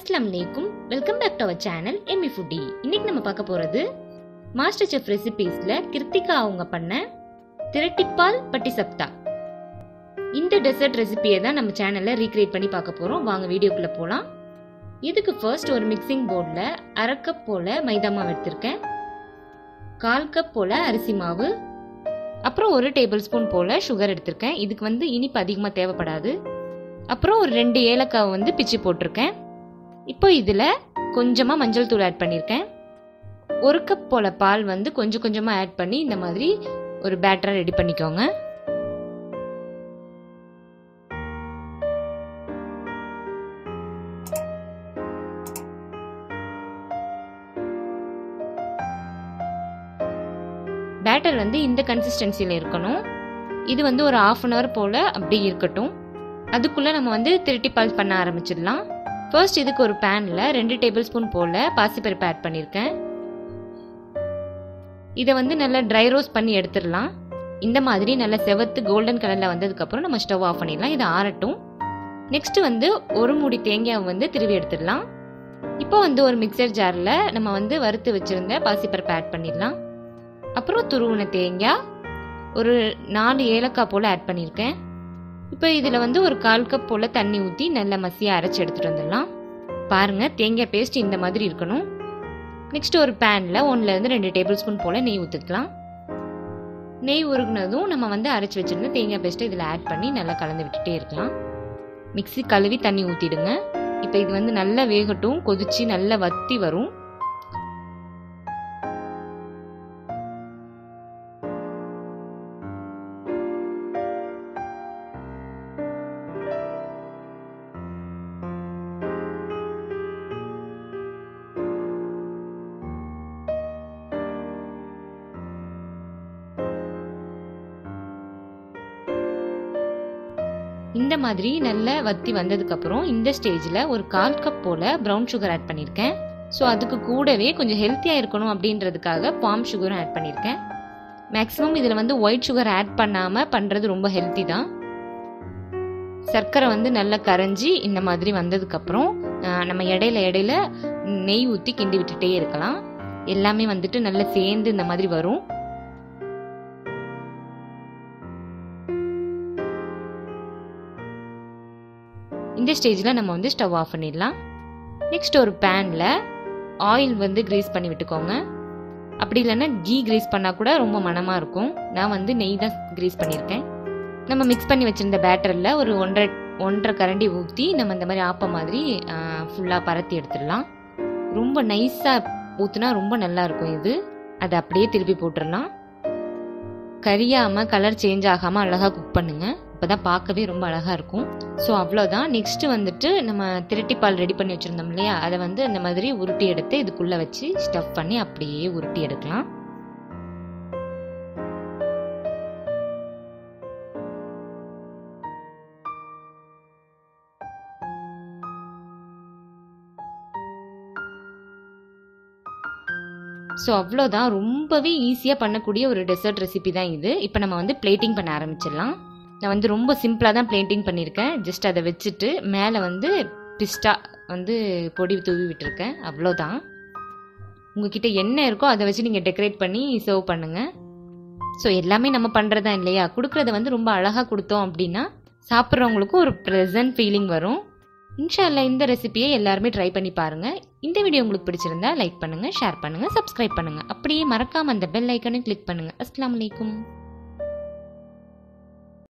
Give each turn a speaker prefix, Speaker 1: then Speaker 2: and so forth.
Speaker 1: Assalamualaikum. Welcome back to our channel Emmy Foodie. இன்னைக்கு நம்ம பார்க்க போறது மாஸ்டர் செஃப் ரெசிபீஸ்ல கிருத்திகா அவங்க பண்ண திரட்டிப்பால் பட்டிசப்தா. இந்த டெசர்ட் ரெசிபியை தான் நம்ம சேனல்ல ரீக்ரியேட் பண்ணி பார்க்க போறோம். வாங்க வீடியோக்குள்ள போலாம். இதுக்கு ஃபர்ஸ்ட் ஒரு மிக்சிங் போர்டுல 1/2 கப் போல மைதா மாவு எடுத்திருக்கேன், 1/4 கப் போல அரிசி மாவு, அப்புறம் 1 டேபிள் ஸ்பூன் போல சுகர் எடுத்திருக்கேன். இதுக்கு இனிப்பு அதிகமாக தேவைப்படாது. அப்புறம் ஒரு 2 ஏலக்காவை பிச்சு போட்டிருக்கேன். இப்போ இதில் கொஞ்சமாக மஞ்சள் தூள் ஆட் பண்ணியிருக்கேன். 1 கப் போல பால் கொஞ்சம் கொஞ்சமாக ஆட் பண்ணி இந்த மாதிரி ஒரு பேட்டரை ரெடி பண்ணிக்கோங்க. பேட்டர் இந்த கன்சிஸ்டன்சியில் இருக்கணும். இது ஒரு 1/2 அன் ஹவர் போல் அப்படியே இருக்கட்டும். அதுக்குள்ளே நம்ம திரட்டிப்பால் பண்ண ஆரம்பிச்சிடலாம். ஃபர்ஸ்ட் இதுக்கு ஒரு பேனில் 2 டேபிள் ஸ்பூன் போல் பாசிப்பருப்பு ஆட் பண்ணியிருக்கேன். இதை நல்லா ட்ரை ரோஸ்ட் பண்ணி எடுத்துடலாம். இந்த மாதிரி நல்லா செவத்து கோல்டன் கலரில் வந்ததுக்கப்புறம் நம்ம ஸ்டவ் ஆஃப் பண்ணிடலாம். இதை ஆறட்டும். நெக்ஸ்ட்டு ஒரு மூடி தேங்காய் திருவி எடுத்துடலாம். இப்போ ஒரு மிக்சர் ஜாரில் நம்ம வறுத்து வச்சுருந்த பாசிப்பருப்பு ஆட் பண்ணிடலாம். அப்புறம் துருவின தேங்காய், ஒரு 4 ஏலக்காய் போல் ஆட் பண்ணியிருக்கேன். இப்போ இதில் ஒரு 1/4 கப் போல் தண்ணி ஊற்றி நல்லா மசியாக அரைச்சி எடுத்துகிட்டு வந்துடலாம். பாருங்கள், தேங்காய் பேஸ்ட் இந்த மாதிரி இருக்கணும். நெக்ஸ்ட் ஒரு பேனில் 1லேருந்து 2 டேபிள் ஸ்பூன் போல் நெய் ஊற்றிக்கலாம். நெய் உருகுனதும் நம்ம அரைச்சி வச்சுருந்த தேங்காய் பேஸ்ட்டை இதில் ஆட் பண்ணி நல்லா கலந்து விட்டுட்டே இருக்கலாம். மிக்ஸி கழுவி தண்ணி ஊற்றிடுங்க. இப்போ இது நல்லா வேகட்டும், கொதிச்சு நல்லா வத்தி வரும். இந்த மாதிரி நல்லா வத்தி வந்ததுக்கப்புறம் இந்த ஸ்டேஜில் ஒரு 1/4 கப் போல் ப்ரௌன் சுகர் ஆட் பண்ணியிருக்கேன். ஸோ அதுக்கு கூடவே கொஞ்சம் ஹெல்த்தியாக இருக்கணும் அப்படின்றதுக்காக பாம் சுகரும் ஆட் பண்ணியிருக்கேன். மேக்ஸிமம் இதில் ஒயிட் சுகர் ஆட் பண்ணாமல் பண்ணுறது ரொம்ப ஹெல்த்தி தான். சர்க்கரை நல்லா கரைஞ்சி இந்த மாதிரி வந்ததுக்கப்புறம் நம்ம இடையில நெய் ஊற்றி கிண்டி விட்டுட்டே இருக்கலாம். எல்லாமே நல்லா சேர்ந்து இந்த மாதிரி வரும். இந்த ஸ்டேஜில் நம்ம ஸ்டவ் ஆஃப் பண்ணிடலாம். நெக்ஸ்ட் ஒரு பேனில் ஆயில் கிரீஸ் பண்ணி விட்டுக்கோங்க. அப்படி இல்லைன்னா கீ கிரீஸ் பண்ணால் கூட ரொம்ப மணமாக இருக்கும். நான் நெய் தான் கிரீஸ் பண்ணியிருக்கேன். நம்ம மிக்ஸ் பண்ணி வச்சுருந்த பேட்டரில் ஒரு 1.5 கரண்டி ஊற்றி நம்ம இந்த மாதிரி ஆப்ப மாதிரி ஃபுல்லாக பரத்தி எடுத்துடலாம். ரொம்ப நைஸாக ஊற்றுனா ரொம்ப நல்லாயிருக்கும். இது அதை அப்படியே திருப்பி போட்டுடலாம். கரியாமல் கலர் சேஞ்ச் ஆகாமல் அழகாக குக் பண்ணுங்கள். அப்போ தான் பார்க்கவே ரொம்ப அழகாக இருக்கும். ஸோ அவ்வளோதான். நெக்ஸ்ட்டு நம்ம திரட்டிப்பால் ரெடி பண்ணி வச்சுருந்தோம் இல்லையா, அதை அந்த மாதிரி உருட்டி எடுத்து இதுக்குள்ளே வச்சு ஸ்டஃப் பண்ணி அப்படியே உருட்டி எடுக்கலாம். ஸோ அவ்வளோதான். ரொம்பவே ஈஸியாக பண்ணக்கூடிய ஒரு டெசர்ட் ரெசிபி தான் இது. இப்போ நம்ம பிளேட்டிங் பண்ண ஆரம்பிச்சிடலாம். நான் ரொம்ப சிம்பிளாக தான் பிளேட்டிங் பண்ணியிருக்கேன். ஜஸ்ட் அதை வச்சுட்டு மேலே பிஸ்டா பொடி தூவி விட்டுருக்கேன். அவ்வளோதான். உங்ககிட்ட என்ன இருக்கோ அதை வச்சு நீங்கள் டெக்கரேட் பண்ணி சர்வ் பண்ணுங்கள். ஸோ எல்லாமே நம்ம பண்ணுறதா இல்லையா, கொடுக்குறத ரொம்ப அழகாக கொடுத்தோம் அப்படின்னா சாப்பிட்றவங்களுக்கும் ஒரு ப்ரெசன்ட் ஃபீலிங் வரும். இன்ஷா அல்லாஹ் இந்த ரெசிபியை எல்லாருமே ட்ரை பண்ணி பாருங்கள். இந்த வீடியோ உங்களுக்கு பிடிச்சிருந்தா லைக் பண்ணுங்கள், ஷேர் பண்ணுங்கள், சப்ஸ்கிரைப் பண்ணுங்கள். அப்படியே மறக்காமல் அந்த பெல் ஐக்கனை கிளிக் பண்ணுங்கள். அஸ்ஸலாமு அலைக்கும்.